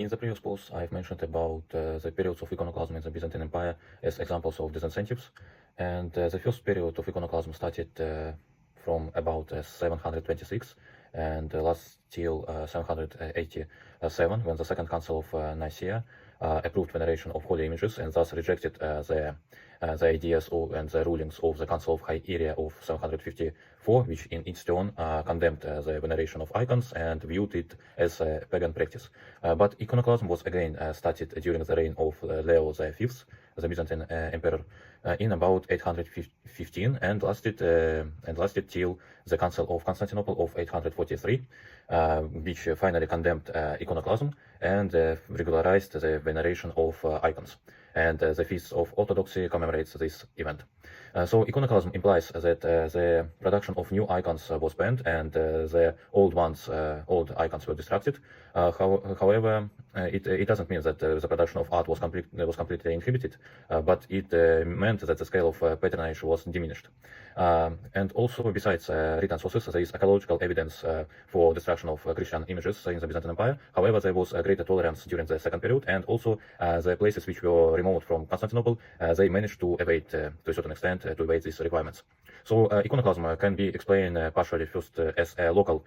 In the previous post, I've mentioned about the periods of iconoclasm in the Byzantine Empire as examples of disincentives. And the first period of iconoclasm started from about 726 and lasts till 787, when the Second Council of Nicaea approved veneration of holy images and thus rejected the ideas and the rulings of the Council of Hieria of 754, which in its turn condemned the veneration of icons and viewed it as a pagan practice. But iconoclasm was again started during the reign of Leo V, the Byzantine emperor, in about 815 and lasted till the Council of Constantinople of 843, which finally condemned iconoclasm and regularized the veneration of icons. And the Feast of Orthodoxy commemorates this event. So iconoclasm implies that the production of new icons was banned and the old icons were destructed. However, it doesn't mean that the production of art was completely inhibited, but it meant that the scale of patronage was diminished. And also, besides written sources, there is archaeological evidence for destruction of Christian images in the Byzantine Empire. However, there was a greater tolerance during the second period, and also the places which were remote from Constantinople, they managed to evade, to a certain extent, to evade these requirements. So iconoclasm can be explained partially first as a local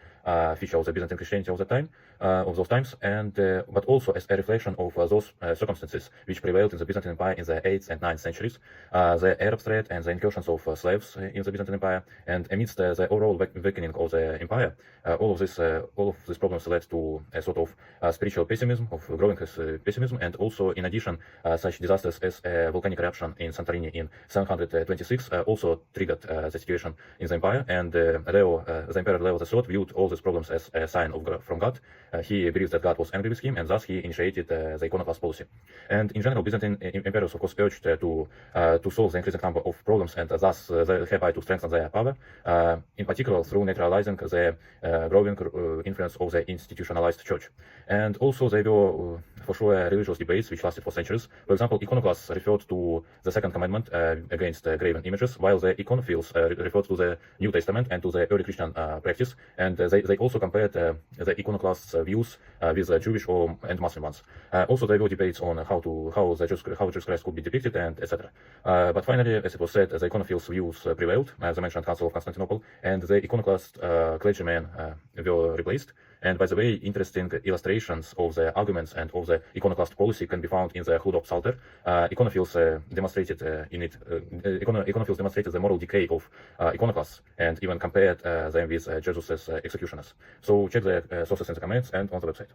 feature of the Byzantine Christianity of the time, of those times, and but also as a reflection of those circumstances which prevailed in the Byzantine Empire in the 8th and 9th centuries, the Arab threat and the incursions of slaves in the Byzantine Empire, and amidst the overall weakening of the empire, all of these problems led to a sort of spiritual pessimism, of growing pessimism, and also, in addition, such disasters as volcanic eruption in Santorini in 726 also triggered the situation in the empire, and the Emperor Leo III viewed all these problems as a sign from God. He believed that God was angry with him, and thus he initiated the iconoclast policy. And in general, Byzantine emperors, of course, urged to solve the increasing number of problems and thus thereby to strengthen their power, in particular through neutralizing the growing influence of the institutionalized church. And also there were for sure religious debates which lasted for centuries. For example, iconoclasts referred to the second commandment against graven images, while the iconophiles referred to the New Testament and to the early Christian practice. And they also compared the iconoclasts' views with the Jewish and Muslim ones. Also, there were debates on how Jesus Christ could be depicted, and etc. But finally, as it was said, the iconophiles' views prevailed, as I mentioned, Council of Constantinople, and the iconoclast clergymen were replaced. And by the way, interesting illustrations of the arguments and of the iconoclast policy can be found in the Haldon Psalter. Iconophiles demonstrated iconophiles demonstrated the moral decay of iconoclasts and even compared them with Jesus' executioners. So check the sources in the comments and on the website.